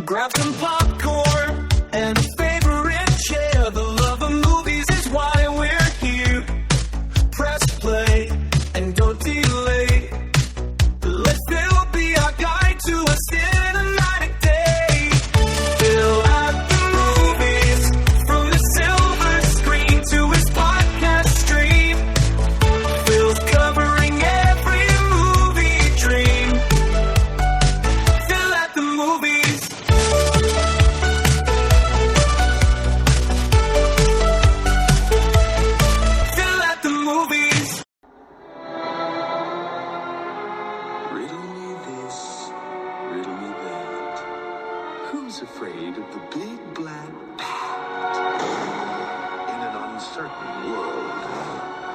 Grab some popcorn and a favorite chair. The love of movies is why we're here. Press play and don't delay. Let Phil be our guide to a cinematic day. Phil at the movies, from the silver screen to his podcast stream. Phil's covering every movie dream. Phil at the movies. Phil at the movies. Riddle me this, riddle me that. Who's afraid of the big black bat? In an uncertain world,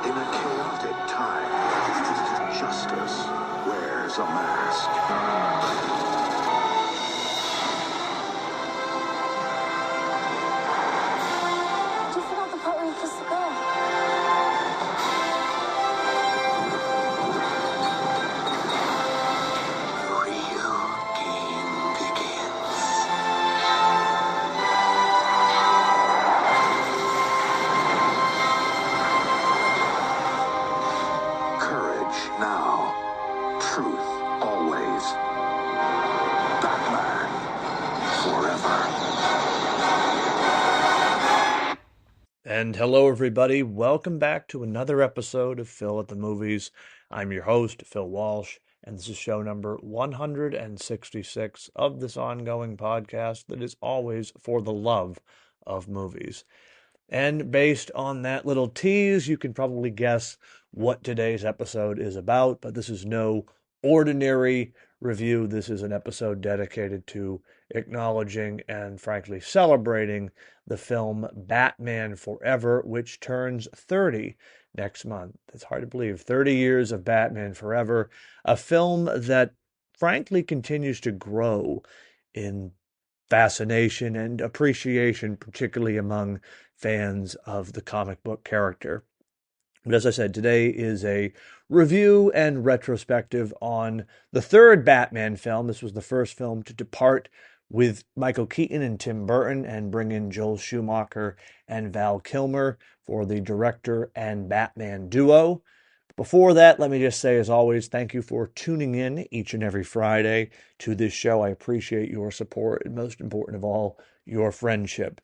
in a chaotic time, justice wears a mask. You forgot the part where you kissed the girl. The real game begins. Courage now. Truth always. Batman forever. And hello, everybody. Welcome back to another episode of Phil at the Movies. I'm your host, Phil Walsh, and this is show number 166 of this ongoing podcast that is always for the love of movies. And based on that little tease, you can probably guess what today's episode is about, but this is no ordinary review. This is an episode dedicated to acknowledging and frankly celebrating the film Batman Forever, which turns 30 next month. It's hard to believe. 30 years of Batman Forever, a film that frankly continues to grow in fascination and appreciation, particularly among fans of the comic book character. But as I said, today is a review and retrospective on the third Batman film. This was the first film to depart with Michael Keaton and Tim Burton and bring in Joel Schumacher and Val Kilmer for the director and Batman duo. Before that, let me just say, as always, thank you for tuning in each and every Friday to this show. I appreciate your support and, most important of all, your friendship.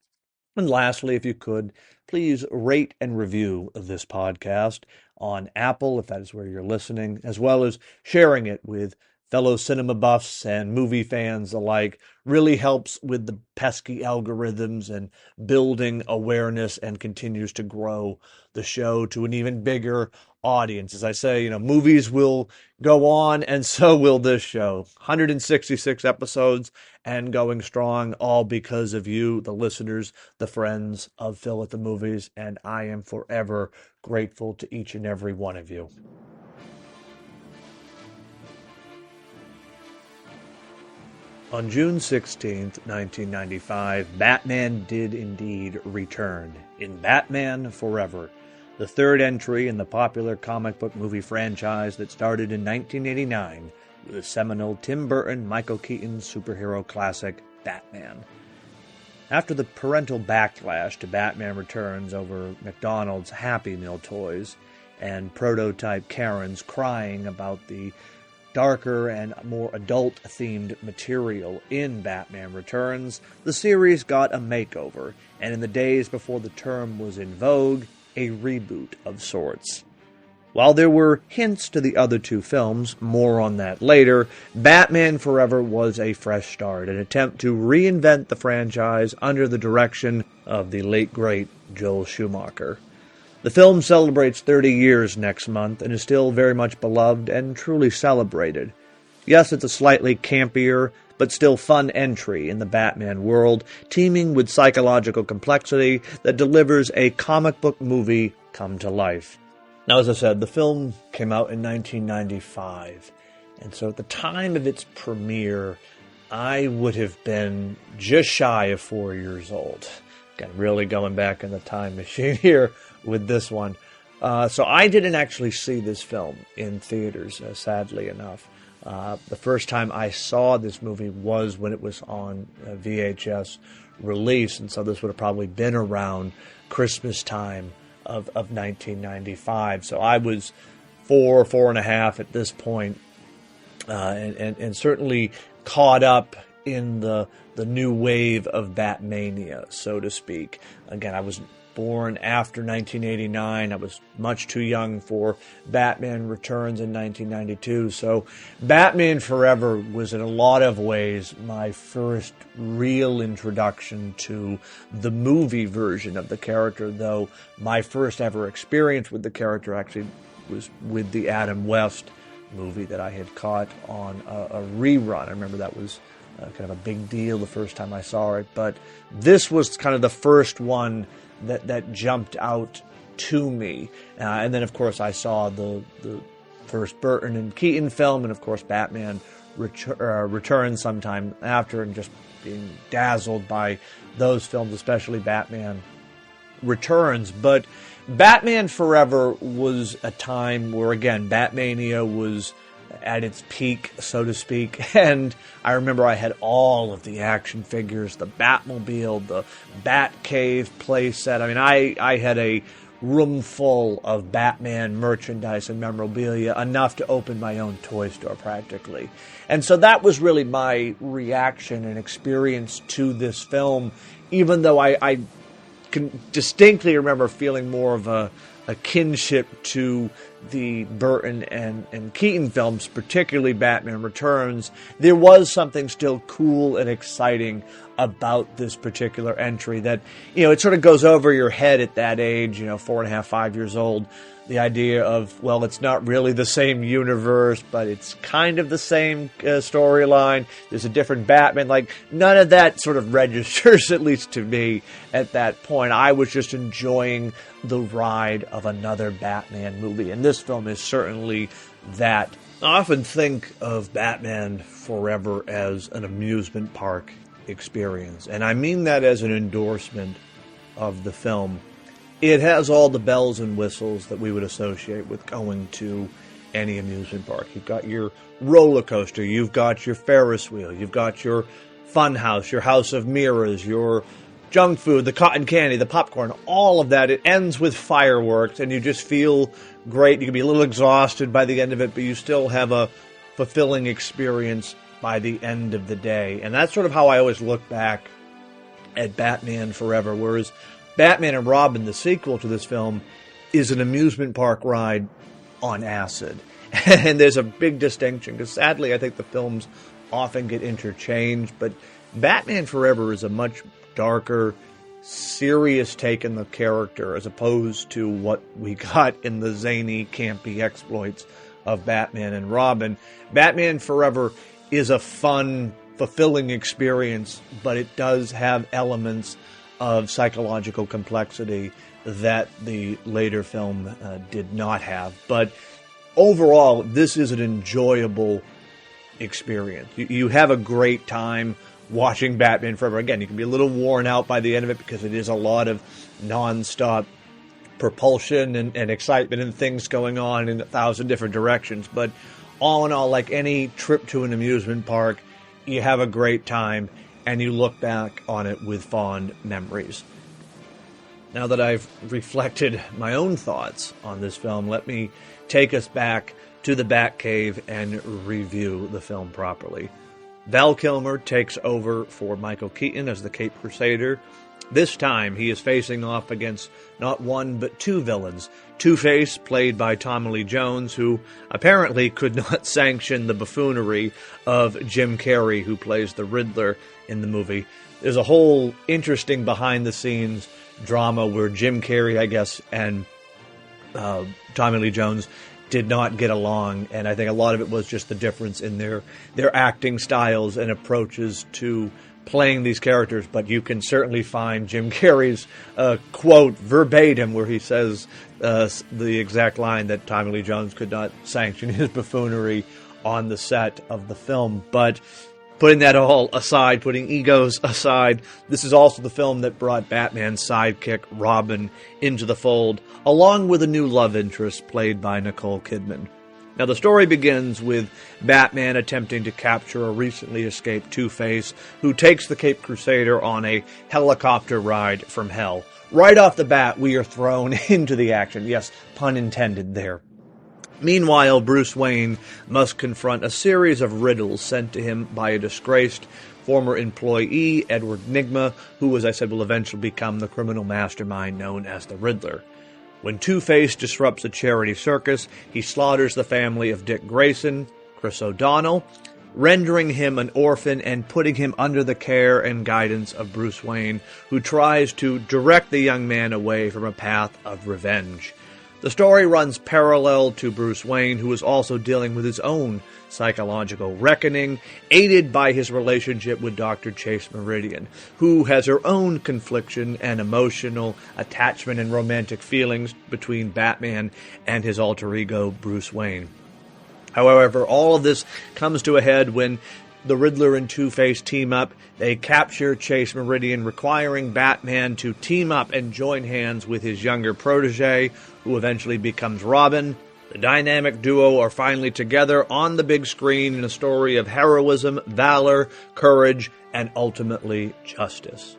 And lastly, if you could, please rate and review this podcast on Apple, if that is where you're listening, as well as sharing it with fellow cinema buffs and movie fans alike. Really helps with the pesky algorithms and building awareness and continues to grow the show to an even bigger audience. As I say, movies will go on and so will this show. 166 episodes and going strong, all because of you, the listeners, the friends of Phil at the Movies, and I am forever grateful to each and every one of you. On June 16th, 1995, Batman did indeed return in Batman Forever, the third entry in the popular comic book movie franchise that started in 1989 with the seminal Tim Burton, Michael Keaton superhero classic Batman. After the parental backlash to Batman Returns over McDonald's Happy Meal toys and prototype Karens crying about the darker and more adult-themed material in Batman Returns, the series got a makeover, and in the days before the term was in vogue, a reboot of sorts. While there were hints to the other two films, more on that later, Batman Forever was a fresh start, an attempt to reinvent the franchise under the direction of the late great Joel Schumacher. The film celebrates 30 years next month and is still very much beloved and truly celebrated. Yes, it's a slightly campier, but still fun entry in the Batman world, teeming with psychological complexity that delivers a comic book movie come to life. Now, as I said, the film came out in 1995, and so at the time of its premiere, I would have been just shy of 4 years old. Again, really going back in the time machine here with this one. So I didn't actually see this film in theaters, sadly enough. The first time I saw this movie was when it was on VHS release, and so this would have probably been around Christmas time of 1995. So I was four and a half at this point, and certainly caught up in the new wave of Batmania, so to speak. Again, I was born after 1989. I was much too young for Batman Returns in 1992. So Batman Forever was in a lot of ways my first real introduction to the movie version of the character, though my first ever experience with the character actually was with the Adam West movie that I had caught on a rerun. I remember that was kind of a big deal the first time I saw it, but this was kind of the first one that jumped out to me. And then, of course, I saw the first Burton and Keaton film, and, of course, Batman Returns sometime after, and just being dazzled by those films, especially Batman Returns. But Batman Forever was a time where, again, Batmania was at its peak, so to speak, and I remember I had all of the action figures, the Batmobile, the Batcave playset. I mean, I had a room full of Batman merchandise and memorabilia, enough to open my own toy store practically. And so that was really my reaction and experience to this film, even though I can distinctly remember feeling more of a kinship to the Burton and Keaton films, particularly Batman Returns. There was something still cool and exciting about this particular entry that, it sort of goes over your head at that age, 4.5, 5 years old. The idea of, well, it's not really the same universe, but it's kind of the same storyline. There's a different Batman. Like, none of that sort of registers, at least to me, at that point. I was just enjoying the ride of another Batman movie, and this film is certainly that. I often think of Batman Forever as an amusement park experience, and I mean that as an endorsement of the film. It has all the bells and whistles that we would associate with going to any amusement park. You've got your roller coaster, you've got your Ferris wheel, you've got your fun house, your house of mirrors, your junk food, the cotton candy, the popcorn, all of that. It ends with fireworks, and you just feel great. You can be a little exhausted by the end of it, but you still have a fulfilling experience by the end of the day. And that's sort of how I always look back at Batman Forever, whereas Batman and Robin, the sequel to this film, is an amusement park ride on acid. And there's a big distinction, because sadly I think the films often get interchanged, but Batman Forever is a much darker, serious take on the character, as opposed to what we got in the zany, campy exploits of Batman and Robin. Batman Forever is a fun, fulfilling experience, but it does have elements of psychological complexity that the later film did not have. But overall, this is an enjoyable experience. You have a great time watching Batman Forever. Again, you can be a little worn out by the end of it because it is a lot of non-stop propulsion and excitement and things going on in 1,000 different directions. But all in all, like any trip to an amusement park, you have a great time, and you look back on it with fond memories. Now that I've reflected my own thoughts on this film, let me take us back to the Batcave and review the film properly. Val Kilmer takes over for Michael Keaton as the Caped Crusader. This time he is facing off against not one but two villains. Two-Face, played by Tommy Lee Jones, who apparently could not sanction the buffoonery of Jim Carrey, who plays the Riddler in the movie. There's a whole interesting behind-the-scenes drama where Jim Carrey, I guess, and Tommy Lee Jones did not get along, and I think a lot of it was just the difference in their acting styles and approaches to playing these characters. But you can certainly find Jim Carrey's quote verbatim where he says the exact line that Tommy Lee Jones could not sanction his buffoonery on the set of the film. But putting that all aside, putting egos aside, this is also the film that brought Batman's sidekick, Robin, into the fold, along with a new love interest played by Nicole Kidman. Now, the story begins with Batman attempting to capture a recently escaped Two-Face who takes the Caped Crusader on a helicopter ride from hell. Right off the bat, we are thrown into the action. Yes, pun intended there. Meanwhile, Bruce Wayne must confront a series of riddles sent to him by a disgraced former employee, Edward Nygma, who, as I said, will eventually become the criminal mastermind known as the Riddler. When Two-Face disrupts a charity circus, he slaughters the family of Dick Grayson, Chris O'Donnell, rendering him an orphan and putting him under the care and guidance of Bruce Wayne, who tries to direct the young man away from a path of revenge. The story runs parallel to Bruce Wayne, who is also dealing with his own psychological reckoning, aided by his relationship with Dr. Chase Meridian, who has her own confliction and emotional attachment and romantic feelings between Batman and his alter ego, Bruce Wayne. However, all of this comes to a head when the Riddler and Two-Face team up. They capture Chase Meridian, requiring Batman to team up and join hands with his younger protege, who eventually becomes Robin. The dynamic duo are finally together on the big screen in a story of heroism, valor, courage, and ultimately justice.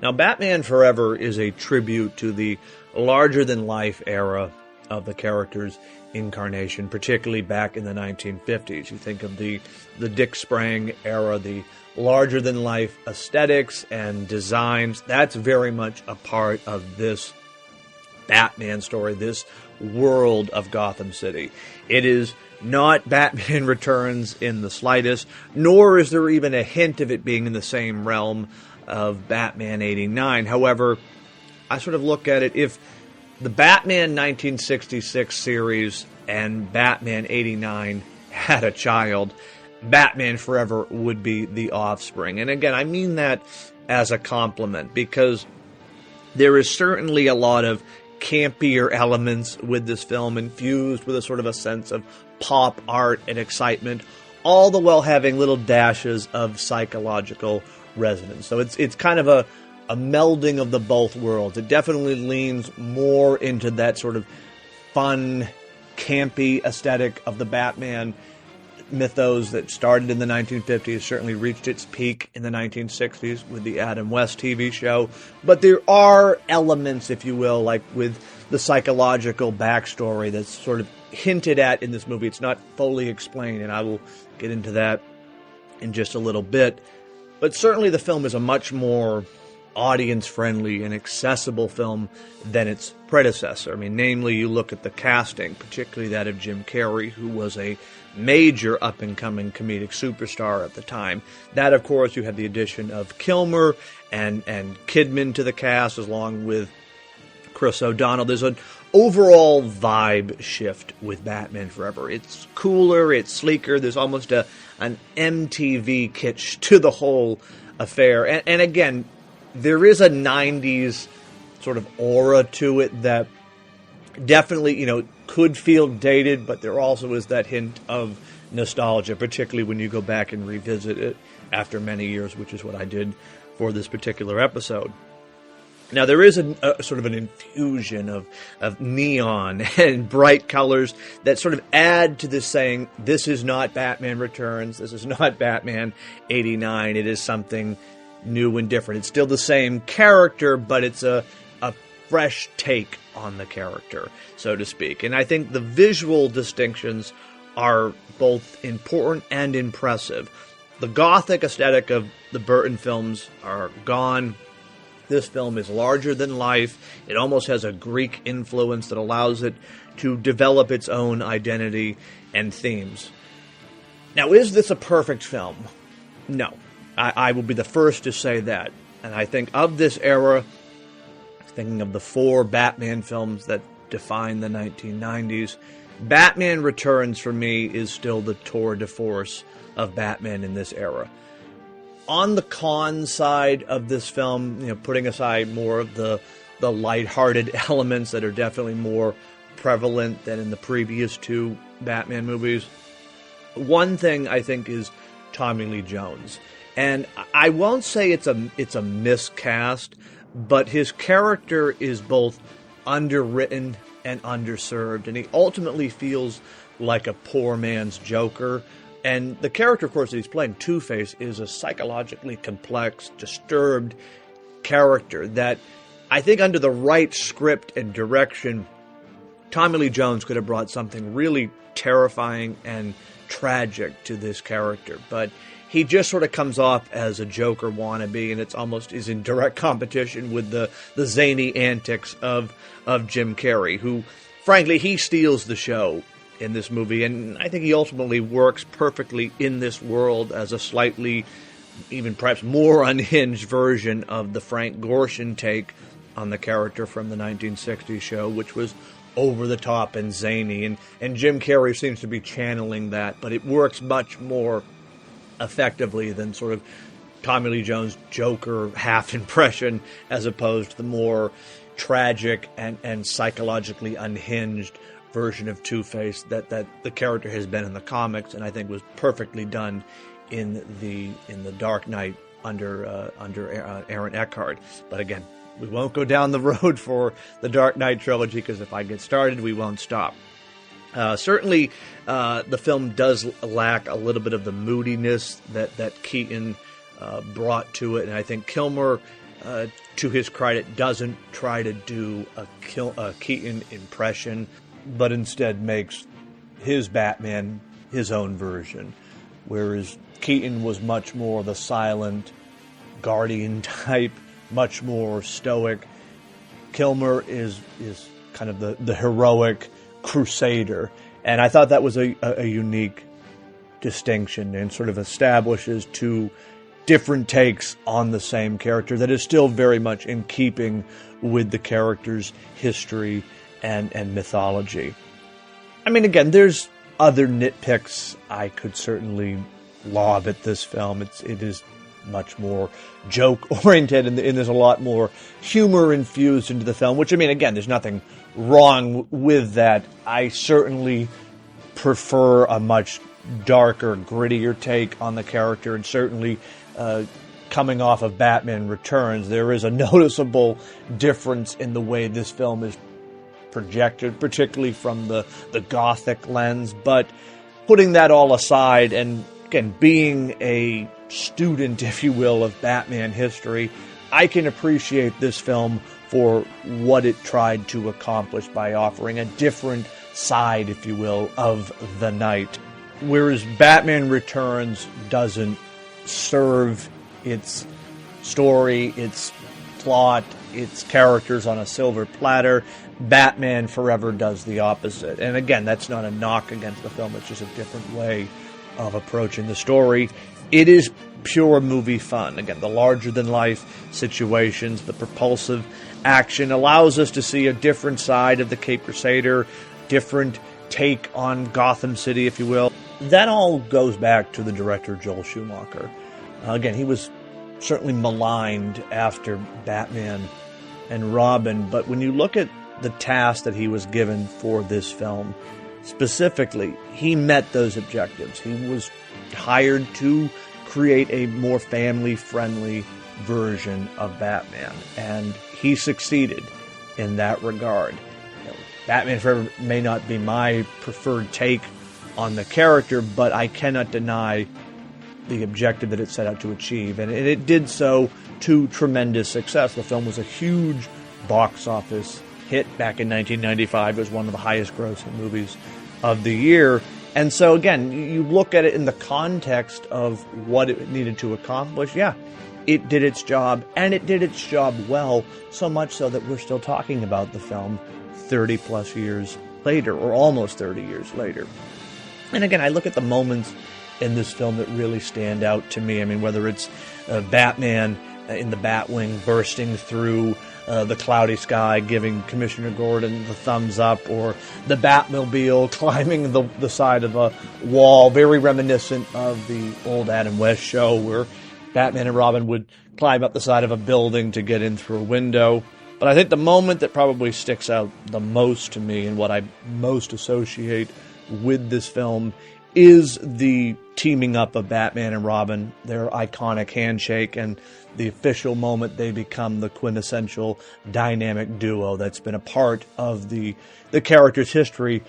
Now, Batman Forever is a tribute to the larger-than-life era of the character's incarnation, particularly back in the 1950s. You think of the Dick Sprang era, the larger-than-life aesthetics and designs. That's very much a part of this Batman story, this world of Gotham City. It is not Batman Returns in the slightest, nor is there even a hint of it being in the same realm of Batman 89. However, I sort of look at it, if the Batman 1966 series and Batman 89 had a child, Batman Forever would be the offspring. And again, I mean that as a compliment, because there is certainly a lot of campier elements with this film, infused with a sort of a sense of pop art and excitement, all the while having little dashes of psychological resonance. So it's kind of a melding of the both worlds. It definitely leans more into that sort of fun, campy aesthetic of the Batman mythos that started in the 1950s, certainly reached its peak in the 1960s with the Adam West TV show. But there are elements, if you will, like with the psychological backstory that's sort of hinted at in this movie. It's not fully explained, and I will get into that in just a little bit. But certainly the film is a much more audience-friendly and accessible film than its predecessor. I mean, namely, you look at the casting, particularly that of Jim Carrey, who was a major up-and-coming comedic superstar at the time. That, of course, you have the addition of Kilmer and Kidman to the cast, along with Chris O'Donnell. There's an overall vibe shift with Batman Forever. It's cooler, it's sleeker, there's almost an MTV kitsch to the whole affair. And again, there is a 90s sort of aura to it that definitely, could feel dated, but there also is that hint of nostalgia, particularly when you go back and revisit it after many years, which is what I did for this particular episode. Now, there is a sort of an infusion of neon and bright colors that sort of add to this saying, this is not Batman Returns, this is not Batman 89, it is something new and different. It's still the same character, but it's a fresh take on the character, so to speak. And I think the visual distinctions are both important and impressive. The gothic aesthetic of the Burton films are gone. This film is larger than life. It almost has a Greek influence that allows it to develop its own identity and themes. Now, is this a perfect film? No. I will be the first to say that. And I think of this era, thinking of the four Batman films that define the 1990s, Batman Returns for me is still the tour de force of Batman in this era. On the con side of this film, putting aside more of the lighthearted elements that are definitely more prevalent than in the previous two Batman movies, one thing I think is Tommy Lee Jones. And I won't say it's a miscast, but his character is both underwritten and underserved, and he ultimately feels like a poor man's Joker. And the character, of course, that he's playing, Two-Face, is a psychologically complex, disturbed character that I think under the right script and direction, Tommy Lee Jones could have brought something really terrifying and tragic to this character. But he just sort of comes off as a Joker wannabe, and it's almost is in direct competition with the zany antics of Jim Carrey, who, frankly, he steals the show in this movie, and I think he ultimately works perfectly in this world as a slightly, even perhaps more unhinged version of the Frank Gorshin take on the character from the 1960s show, which was over the top and zany, and Jim Carrey seems to be channeling that, but it works much more effectively than sort of Tommy Lee Jones' Joker half impression, as opposed to the more tragic and psychologically unhinged version of Two-Face that the character has been in the comics, and I think was perfectly done in the Dark Knight under Aaron Eckhart. But again, we won't go down the road for the Dark Knight trilogy, because if I get started, we won't stop. Certainly, the film does lack a little bit of the moodiness that Keaton brought to it, and I think Kilmer, to his credit, doesn't try to do a Keaton impression, but instead makes his Batman his own version, whereas Keaton was much more the silent guardian type, much more stoic. Kilmer is kind of the heroic crusader, and I thought that was a unique distinction, and sort of establishes two different takes on the same character that is still very much in keeping with the character's history and mythology. I mean, again, there's other nitpicks I could certainly lob at this film. It is much more joke-oriented, and there's a lot more humor infused into the film, which, I mean, again, there's nothing wrong with that. I certainly prefer a much darker, grittier take on the character, and certainly coming off of Batman Returns, there is a noticeable difference in the way this film is projected, particularly from the Gothic lens. But putting that all aside, and again, being a student, if you will, of Batman history, I can appreciate this film for what it tried to accomplish by offering a different side, if you will, of the Knight. Whereas Batman Returns doesn't serve its story, its plot, its characters on a silver platter, Batman Forever does the opposite. And again, that's not a knock against the film, it's just a different way of approaching the story. It is pure movie fun. Again, the larger-than-life situations, the propulsive action allows us to see a different side of the Cape Crusader, different take on Gotham City, if you will. That all goes back to the director Joel Schumacher. Again, he was certainly maligned after Batman and Robin, but when you look at the task that he was given for this film, specifically, he met those objectives. He was hired to create a more family-friendly version of Batman, and he succeeded in that regard. Batman Forever may not be my preferred take on the character, but I cannot deny the objective that it set out to achieve, and it did so to tremendous success. The film was a huge box office hit back in 1995. It was one of the highest grossing movies of the year. And so again, you look at it in the context of what it needed to accomplish. Yeah, it did its job, and it did its job well, so much so that we're still talking about the film 30 plus years later, or almost 30 years later. And again, I look at the moments in this film that really stand out to me. I mean, whether it's Batman in the Batwing bursting through the cloudy sky, giving Commissioner Gordon the thumbs up, or the Batmobile climbing the side of a wall, very reminiscent of the old Adam West show where Batman and Robin would climb up the side of a building to get in through a window. But I think the moment that probably sticks out the most to me, and what I most associate with this film, is the teaming up of Batman and Robin, their iconic handshake, and the official moment they become the quintessential dynamic duo that's been a part of the character's history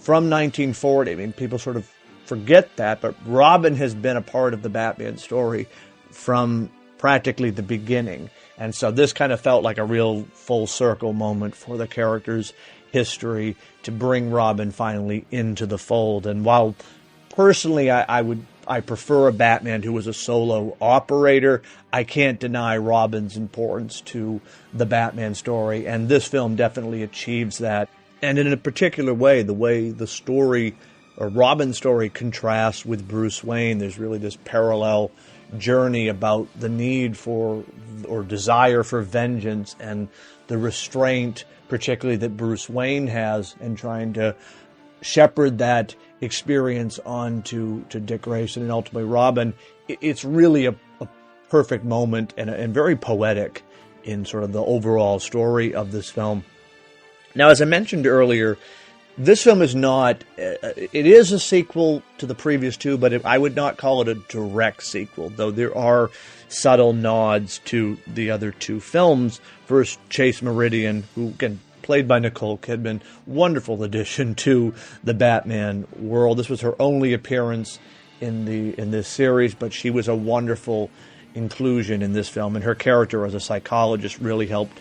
from 1940. I mean, people sort of forget that, but Robin has been a part of the Batman story from practically the beginning. And so this kind of felt like a real full circle moment for the character's history to bring Robin finally into the fold. And while personally I prefer a Batman who was a solo operator, I can't deny Robin's importance to the Batman story. And this film definitely achieves that. And in a particular way, the way the story, or Robin's story, contrasts with Bruce Wayne, there's really this parallel journey about the need for, or desire for, vengeance, and the restraint particularly that Bruce Wayne has in trying to shepherd that experience on to Dick Grayson and ultimately Robin. It's really a perfect moment and very poetic in sort of the overall story of this film. Now, as I mentioned earlier, this film is not, it is a sequel to the previous two, but I would not call it a direct sequel, though there are subtle nods to the other two films. First, Chase Meridian, who, again, played by Nicole Kidman, wonderful addition to the Batman world. This was her only appearance in this series, but she was a wonderful inclusion in this film, and her character as a psychologist really helped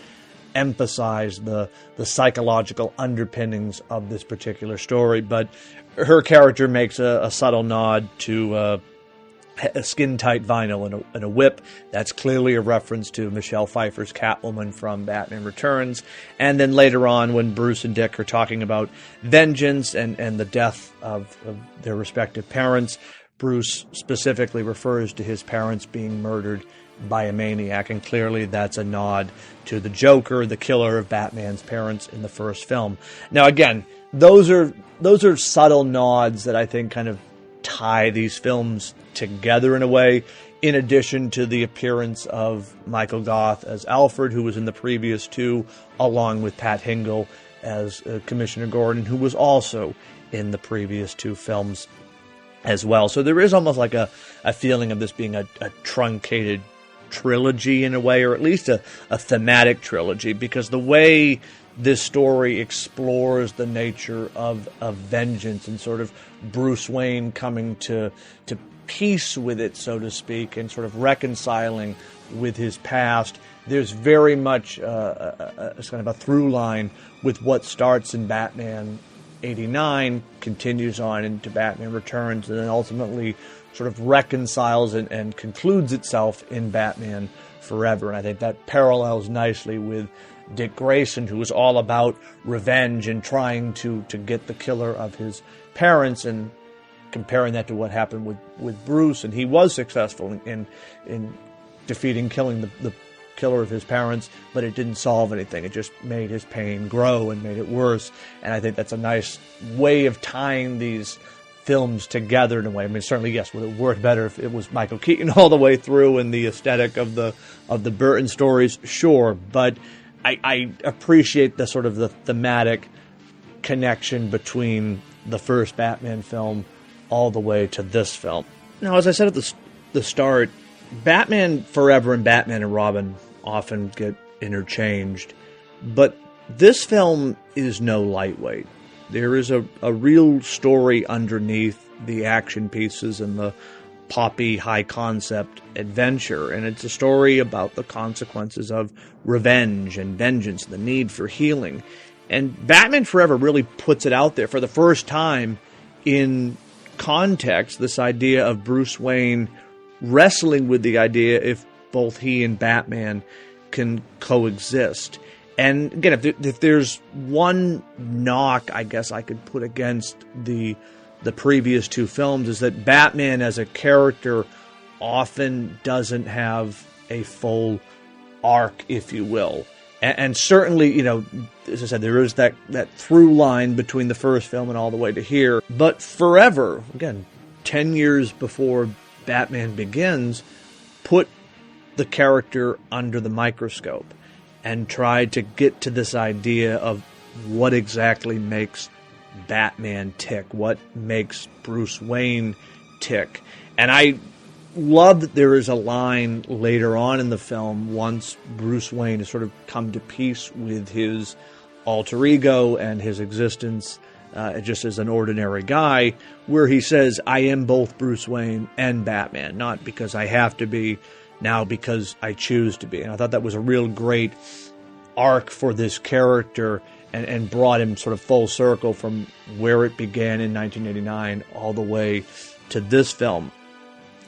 emphasize the psychological underpinnings of this particular story. But her character makes a subtle nod to a skin-tight vinyl and a whip. That's clearly a reference to Michelle Pfeiffer's Catwoman from Batman Returns. And then later on, when Bruce and Dick are talking about vengeance and the death of their respective parents, Bruce specifically refers to his parents being murdered by a maniac, and clearly that's a nod to the Joker, the killer of Batman's parents in the first film. Now, again, those are subtle nods that I think kind of tie these films together in a way, in addition to the appearance of Michael Goth as Alfred, who was in the previous two, along with Pat Hingle as Commissioner Gordon, who was also in the previous two films as well. So there is almost like a feeling of this being a truncated trilogy in a way, or at least a thematic trilogy, because the way this story explores the nature of vengeance and sort of Bruce Wayne coming to peace with it, so to speak, and sort of reconciling with his past. There's very much a kind of a through line with what starts in Batman 89, continues on into Batman Returns, and then ultimately sort of reconciles and concludes itself in Batman Forever. And I think that parallels nicely with Dick Grayson, who was all about revenge and trying to get the killer of his parents, and comparing that to what happened with Bruce. And he was successful in killing the killer of his parents, but it didn't solve anything. It just made his pain grow and made it worse. And I think that's a nice way of tying these films together in a way. I mean, certainly, yes, would it work better if it was Michael Keaton all the way through and the aesthetic of the Burton stories? Sure, but I appreciate the sort of the thematic connection between the first Batman film all the way to this film. Now, as I said at the start, Batman Forever and Batman and Robin often get interchanged, but this film is no lightweight. There is a real story underneath the action pieces and the poppy high-concept adventure, and it's a story about the consequences of revenge and vengeance, the need for healing. And Batman Forever really puts it out there for the first time in context, this idea of Bruce Wayne wrestling with the idea if both he and Batman can coexist. And again, if there's one knock I guess I could put against the previous two films, is that Batman as a character often doesn't have a full arc, if you will. And certainly, you know, as I said, there is that through line between the first film and all the way to here. But Forever, again, 10 years before Batman Begins, put the character under the microscope and tried to get to this idea of what exactly makes Batman tick, what makes Bruce Wayne tick. And I love that there is a line later on in the film, once Bruce Wayne has sort of come to peace with his alter ego and his existence just as an ordinary guy, where he says, I am both Bruce Wayne and Batman, not because I have to be, now because I choose to be. And I thought that was a real great arc for this character, and brought him sort of full circle from where it began in 1989 all the way to this film.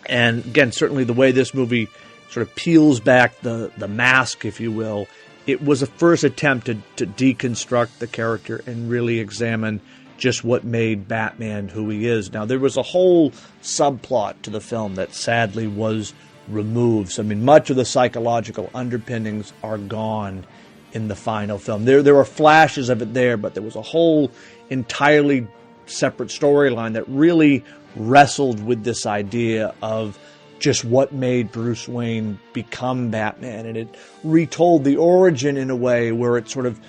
And again, certainly the way this movie sort of peels back the mask, if you will, it was a first attempt to deconstruct the character and really examine just what made Batman who he is. Now, there was a whole subplot to the film that sadly was removed. So, I mean, much of the psychological underpinnings are gone in the final film. There were flashes of it there, but there was a whole entirely separate storyline that really wrestled with this idea of just what made Bruce Wayne become Batman. And it retold the origin in a way where it sort of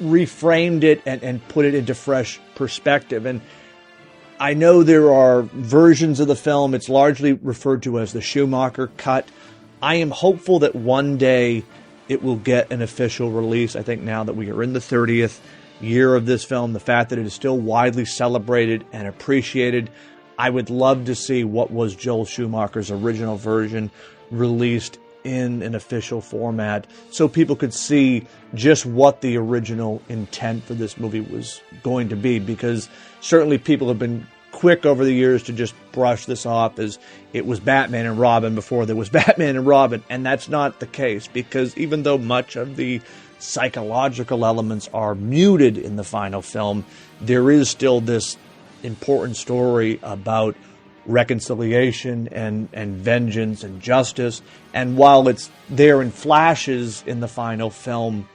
reframed it and put it into fresh perspective. And I know there are versions of the film, it's largely referred to as the Schumacher cut. I am hopeful that one day it will get an official release. I think now that we are in the 30th year of this film, the fact that it is still widely celebrated and appreciated, I would love to see what was Joel Schumacher's original version released in an official format so people could see just what the original intent for this movie was going to be, because certainly people have been quick over the years to just brush this off as it was Batman and Robin before there was Batman and Robin, and that's not the case, because even though much of the psychological elements are muted in the final film, there is still this important story about reconciliation and vengeance and justice. And while it's there in flashes in the final film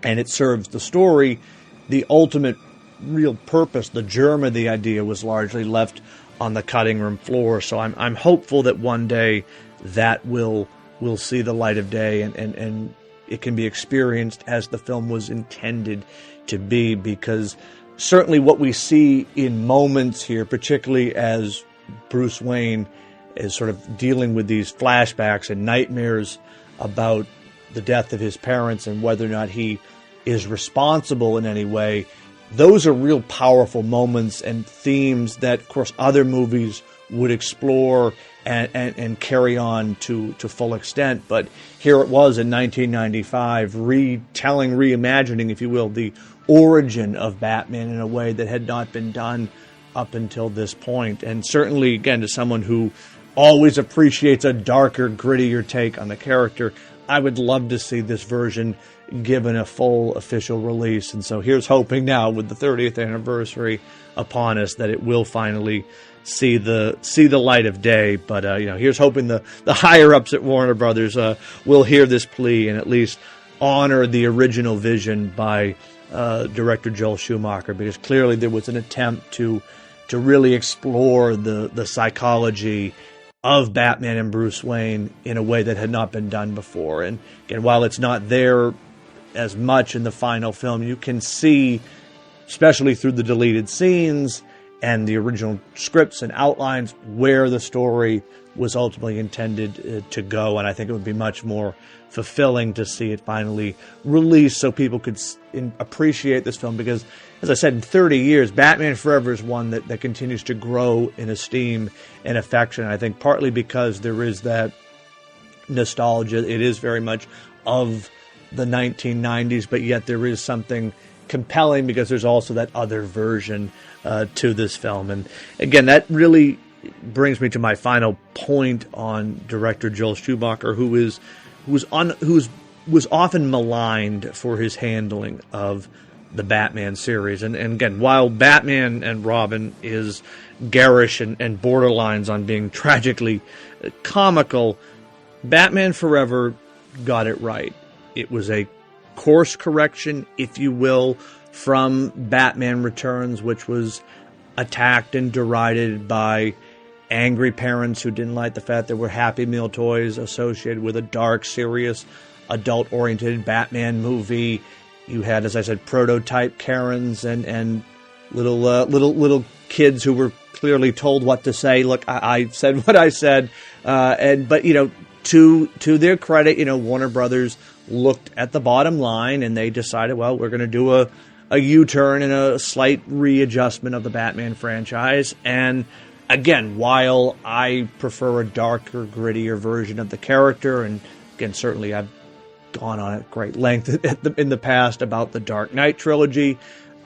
and it serves the story, the ultimate real purpose, the germ of the idea, was largely left on the cutting room floor. So I'm hopeful that one day that will see the light of day and it can be experienced as the film was intended to be, because certainly what we see in moments here, particularly as Bruce Wayne is sort of dealing with these flashbacks and nightmares about the death of his parents and whether or not he is responsible in any way, those are real powerful moments and themes that, of course, other movies would explore and carry on to full extent. But here it was in 1995, reimagining, if you will, the origin of Batman in a way that had not been done up until this point. And certainly, again, to someone who always appreciates a darker, grittier take on the character, I would love to see this version given a full official release. And so here's hoping now, with the 30th anniversary upon us, that it will finally see the light of day. But here's hoping the higher ups at Warner Brothers will hear this plea and at least honor the original vision by director Joel Schumacher, because clearly there was an attempt to really explore the psychology of Batman and Bruce Wayne in a way that had not been done before. And again, while it's not there as much in the final film, you can see, especially through the deleted scenes and the original scripts and outlines, where the story was ultimately intended to go. And I think it would be much more fulfilling to see it finally released so people could appreciate this film, because, as I said, in 30 years, Batman Forever is one that continues to grow in esteem and affection. I think partly because there is that nostalgia. It is very much of the 1990s, but yet there is something compelling because there's also that other version to this film. And again, that really brings me to my final point on director Joel Schumacher, who was often maligned for his handling of the Batman series. And again, while Batman and Robin is garish and borderlines on being tragically comical, Batman Forever got it right. It was a course correction, if you will, from Batman Returns, which was attacked and derided by angry parents who didn't like the fact there were Happy Meal toys associated with a dark, serious, adult-oriented Batman movie. You had, as I said, prototype Karens and little kids who were clearly told what to say. Look, I said what I said, but to their credit, Warner Brothers looked at the bottom line and they decided, well, we're going to do a a U-turn and a slight readjustment of the Batman franchise. And again, while I prefer a darker, grittier version of the character, and again, certainly I've gone on at great length in the past about the Dark Knight trilogy,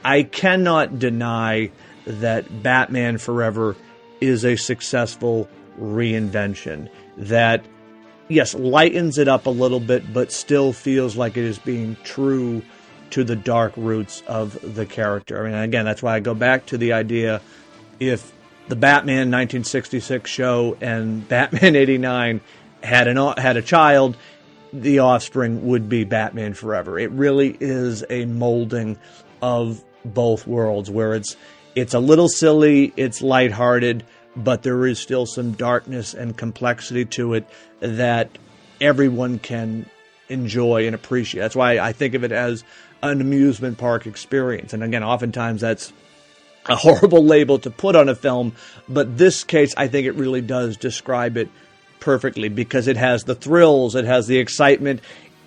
I cannot deny that Batman Forever is a successful reinvention that, yes, lightens it up a little bit, but still feels like it is being true to the dark roots of the character. I mean, again, that's why I go back to the idea, if the Batman 1966 show and Batman 89 had a child, the offspring would be Batman Forever. It really is a molding of both worlds, where it's a little silly, it's lighthearted, but there is still some darkness and complexity to it that everyone can enjoy and appreciate. That's why I think of it as an amusement park experience. And again, oftentimes that's a horrible label to put on a film, but this case, I think it really does describe it perfectly, because it has the thrills, it has the excitement,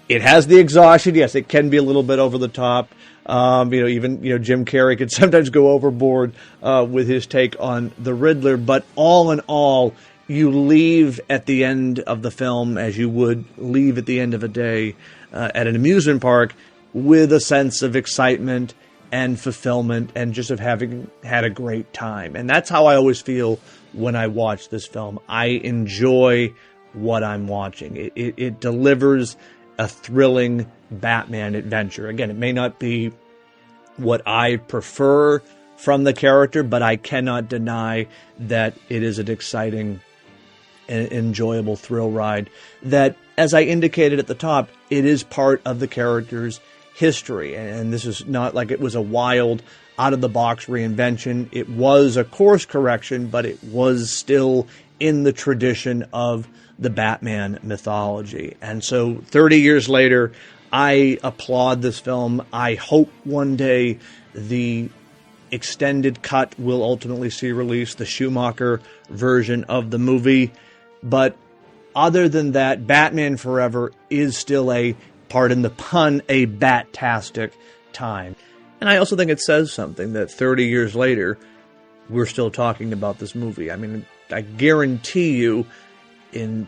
it has the exhaustion. Yes, it can be a little bit over the top. Even Jim Carrey could sometimes go overboard with his take on the Riddler. But all in all, you leave at the end of the film, as you would leave at the end of a day at an amusement park, with a sense of excitement and fulfillment, and just of having had a great time. And that's how I always feel when I watch this film. I enjoy what I'm watching. It delivers a thrilling Batman adventure. Again, it may not be what I prefer from the character, but I cannot deny that it is an exciting and enjoyable thrill ride that, as I indicated at the top, it is part of the character's history. And this is not like it was a wild, out-of-the-box reinvention. It was a course correction, but it was still in the tradition of the Batman mythology. And so 30 years later, I applaud this film. I hope one day the extended cut will ultimately see release, the Schumacher version of the movie. But other than that, Batman Forever is still a, pardon the pun, a bat-tastic time. And I also think it says something that 30 years later, we're still talking about this movie. I mean, I guarantee you, in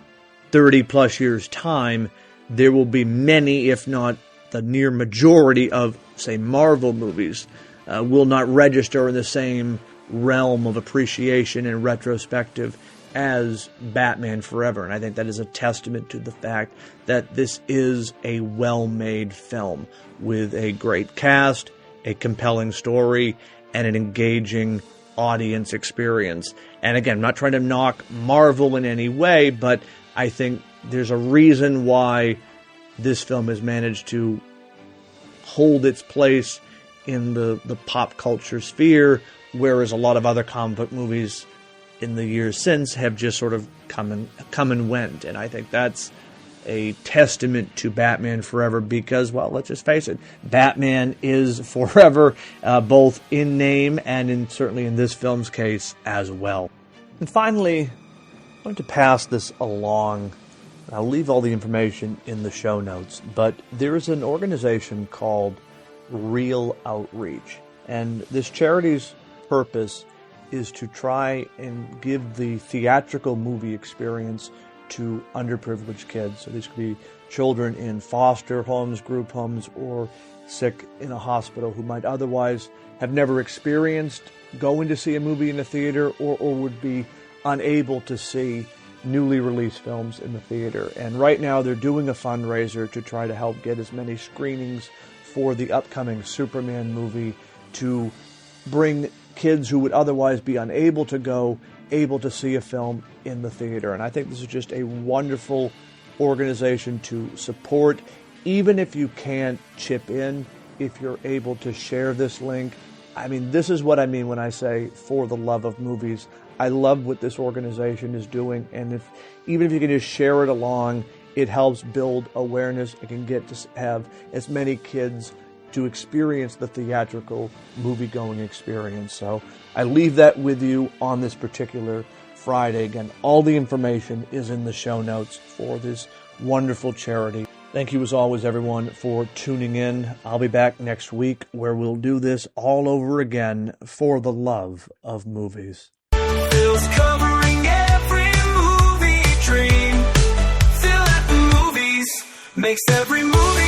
30 plus years' time, there will be many, if not the near majority of, say, Marvel movies will not register in the same realm of appreciation and retrospective as Batman Forever. And I think that is a testament to the fact that this is a well-made film with a great cast, a compelling story, and an engaging audience experience. And again, I'm not trying to knock Marvel in any way, but I think there's a reason why this film has managed to hold its place in the pop culture sphere, whereas a lot of other comic book movies in the years since have just sort of come and went. And I think that's a testament to Batman Forever because, well, let's just face it, Batman is forever, both in name and certainly in this film's case as well. And finally, I'm going to pass this along. I'll leave all the information in the show notes, but there is an organization called Real Outreach, and this charity's purpose is to try and give the theatrical movie experience to underprivileged kids. So these could be children in foster homes, group homes, or sick in a hospital who might otherwise have never experienced going to see a movie in a theater or would be unable to see newly released films in the theater. And right now they're doing a fundraiser to try to help get as many screenings for the upcoming Superman movie to bring kids who would otherwise be unable to go, able to see a film in the theater. And I think this is just a wonderful organization to support. Even if you can't chip in, if you're able to share this link. I mean, this is what I mean when I say for the love of movies. I love what this organization is doing, and even if you can just share it along, it helps build awareness. It can get to have as many kids to experience the theatrical movie-going experience. So I leave that with you on this particular Friday. Again, all the information is in the show notes for this wonderful charity. Thank you as always, everyone, for tuning in. I'll be back next week where we'll do this all over again for the love of movies. Phil's covering every movie dream. Phil at the movies makes every movie